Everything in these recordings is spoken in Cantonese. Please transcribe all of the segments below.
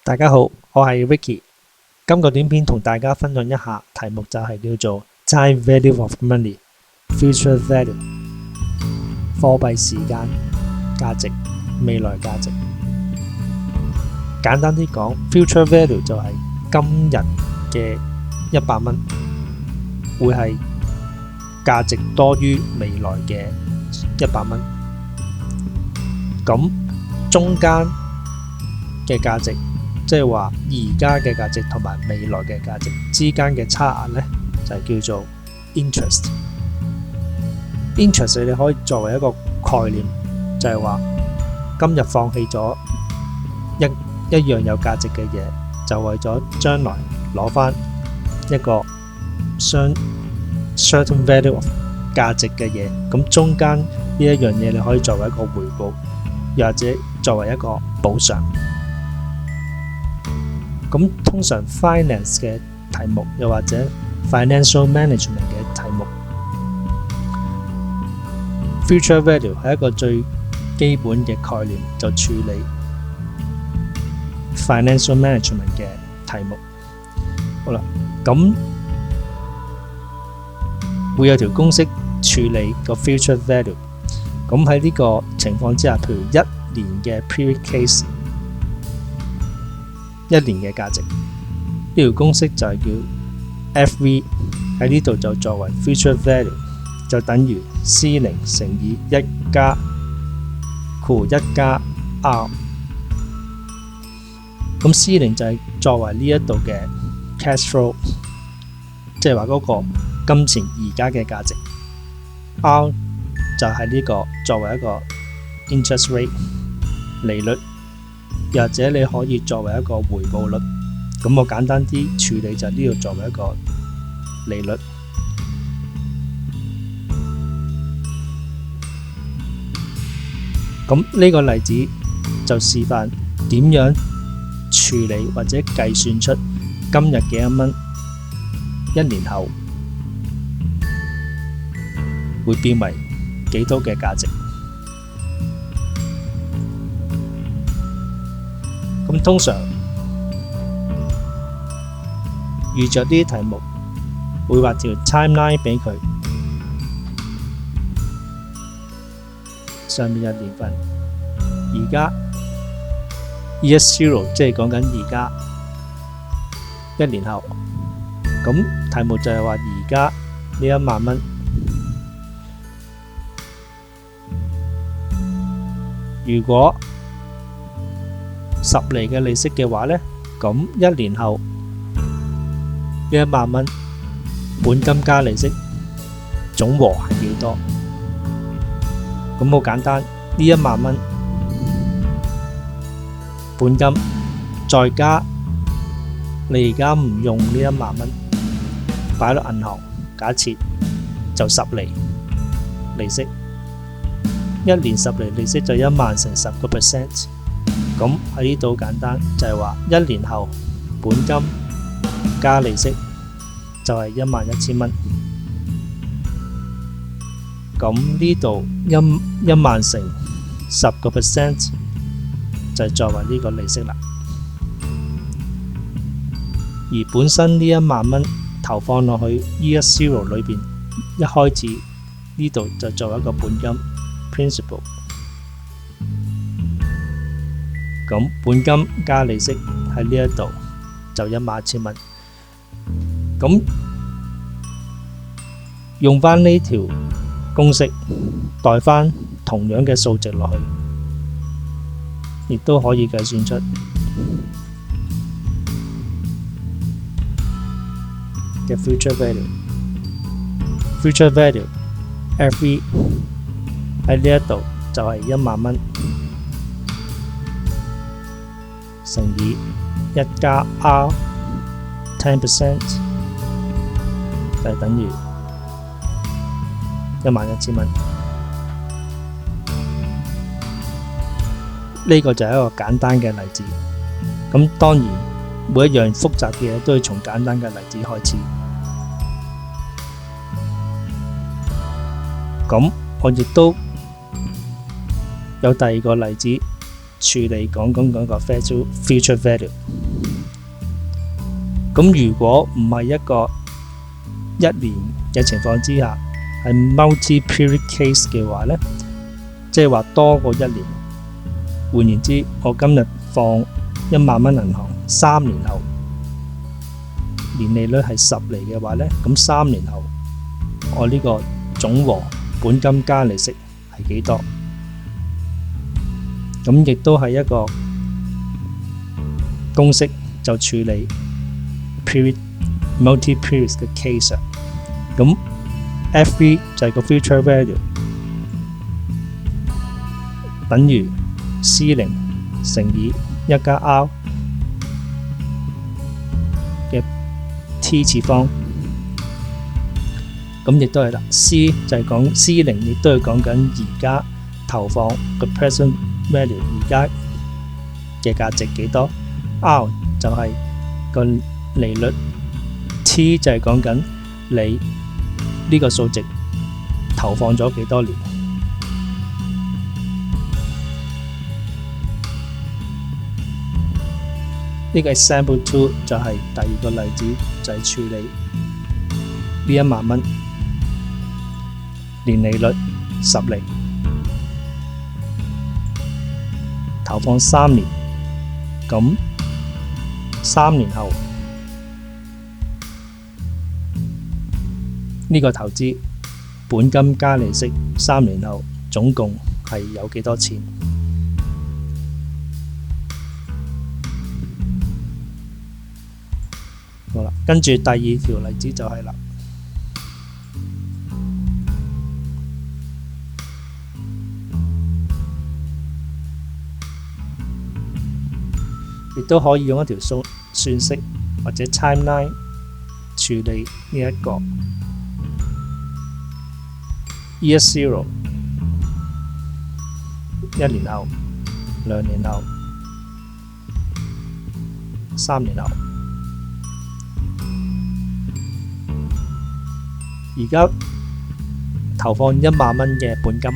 大家好，我係 Ricky。今個短片同大家分享一下，題目就係叫做 Time Value of Money Future Value， 貨幣時間價值、未來價值。簡單啲講 ，Future Value 就係今日嘅100蚊會係價值多於未來嘅100蚊。咁中間嘅價值，即係話而家嘅價值同埋未來嘅價值之間嘅差額呢，就係叫做 interest。 interest 你可以作為一個概念，就係話今日放棄咗一樣有價值嘅嘢，就為咗將來攞翻一個certain value of 價值嘅嘢。咁中間呢一樣嘢你可以作為一個回報，又或者作為一個補償。咁通常 finance 嘅題目，又或者 financial management 嘅題目 ，future value 係一個最基本嘅概念，就處理 financial management 嘅題目。好啦，咁會有條公式處理個 future value。咁喺呢個情況之下，譬如1年嘅 period case。1年嘅價值，呢條公式就係叫 FV， 喺呢度就作為 future value， 就等於 C0 乘以1加R。咁 C0 就係作為呢一度嘅 cash flow， 即係話嗰個金錢而家嘅價值。R 就係呢個作為一個 interest rate 利率。又或者你可以作為一個回報率，咁我簡單啲處理就呢度作為一個利率。咁呢個例子就示範點樣處理或者計算出今日嘅1蚊，1年後會變為幾多嘅價值。咁通常遇着呢啲題目，會畫條 timeline 俾佢，上面有年份，而家 year zero， 即係講緊而家1年後。咁題目就係話而家呢1萬蚊，如果10厘嘅利息嘅話呢，咁1年後呢1萬蚊本金加利息總和係幾多？咁好簡單，呢1萬蚊本金再加你而家唔用呢1萬蚊擺落銀行，假設就10厘利息，1年10厘利息就1萬乘10%。咁喺呢度簡單，就係話1年後本金加利息就係11000蚊。咁呢度1萬乘10%就係作為呢個利息啦。而本身呢1萬蚊投放落去 year zero 裏邊，一開始呢度就作為一個本金 principal。咁本金加利息喺呢一度就11000蚊。咁用翻呢條公式代翻同樣嘅數值落去，亦都可以計算出嘅 future value。future value FV 喺呢一度就係1萬蚊。乘以1加 R 10%， 就係等於11000蚊。呢個就係一個簡單嘅例子。咁當然每一樣複雜嘅嘢都要從簡單嘅例子開始。咁我亦都有第二個例子。處理講嗰個 future value。咁如果唔係一個一年嘅情況之下，係 multi-period case 嘅話呢，即係話多過一年。換言之，我今日放1萬蚊銀行，3年後年利率係10厘嘅話呢，咁3年後我呢個總和本金加利息係幾多？咁亦都係一個公式，就處理 multi-periods 嘅 case。咁 F3 就係個 future value， 等於 C0 乘以1加 R 嘅 t 次方。咁亦都係啦 ，C 就係講 C0，亦都係講緊而家投放個 present value 而家嘅價值幾多 ，R 就係個利率 ，T 就係講緊你呢個數值投放咗幾多年。呢個 example 2就係第二個例子，就係處理呢1萬蚊年利率10厘，投放3年，咁3年後呢個投資本金加利息3年後總共係有幾多錢？好啦，跟住第二條例子就係啦，亦都可以用一條算式或者 timeline 處理呢一個 year zero 1年後、2年後、3年後。而家投放1萬蚊嘅本金，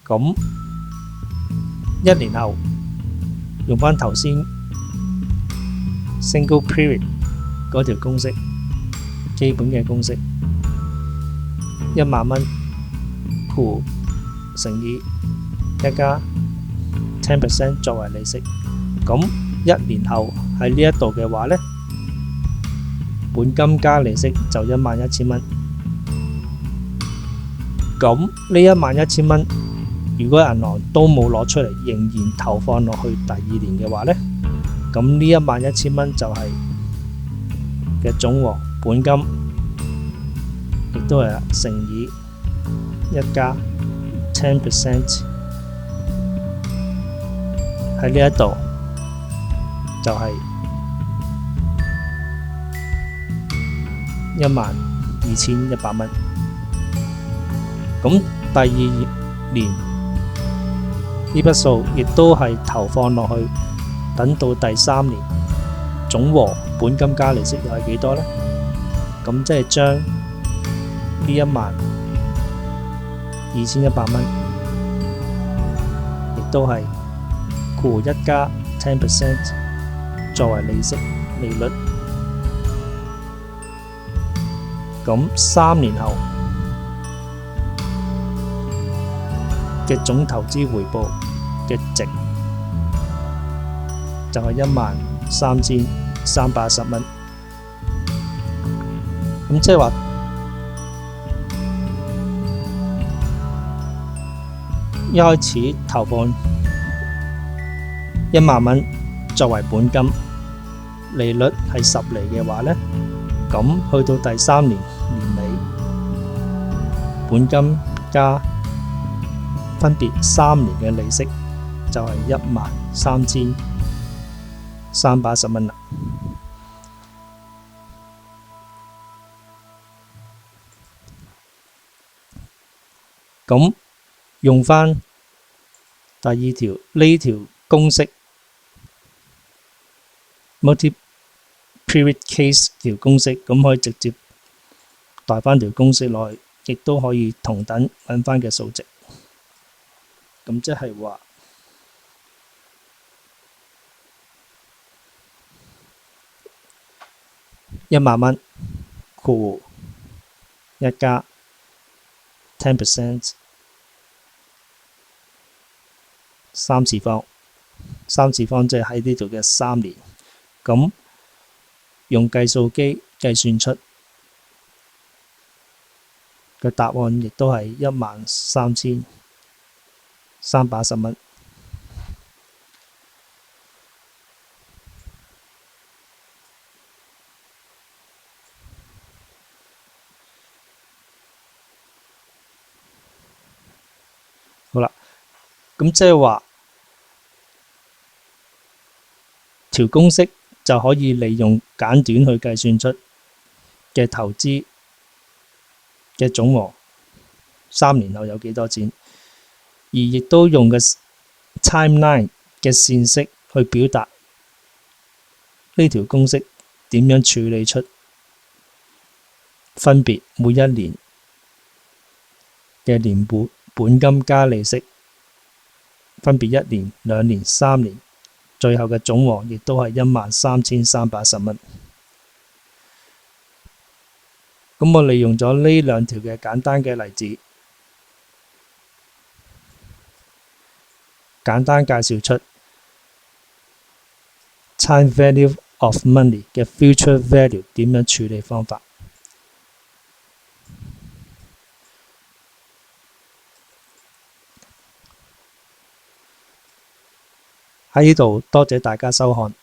咁1年後用返頭先 single period 嗰條公式，基本嘅公式，1萬蚊乘以1加 10% 作為利息，咁1年後喺呢一度嘅話呢，本金加利息就11000蚊。咁呢11000蚊，如果銀行都冇攞出嚟，仍然投放落去第2年嘅話呢，咁呢11000蚊就係嘅總和本金，亦都係乘以1加 10%， 喺呢一度就係12100蚊。咁第2年呢筆數亦都係投放落去，等到第3年總和本金加利息又係幾多呢？咁即係將呢12100蚊，亦都係括1加 10% 作為利息利率。咁3年後嘅總投資回報嘅值就係13310蚊。咁即係話一開始投放1萬蚊作為本金，利率係10厘嘅話呢，咁去到第3年年尾，本金加分別3年嘅利息就係13310蚊啦。咁用返第2條呢條公式 multi-period case 條公式，咁可以直接代返條公式落去，亦都可以同等揾返嘅數值。咁即係話10000蚊括弧一加 10% 三次方即係喺呢度嘅3年。咁用計數機計算出嘅答案亦都係13310蚊。好啦，咁即係話條公式就可以利用簡短去計算出嘅投資嘅總和3年後有幾多錢，而亦都用嘅 timeline 嘅線式去表達呢條公式點樣處理出分別每一年嘅年本金加利息，分別1年、2年、3年，最後嘅總和亦都係13310蚊。咁我利用咗呢2條嘅簡單嘅例子，簡單介紹出 time value of money 嘅 future value 點樣處理方法。喺呢度多謝大家收看。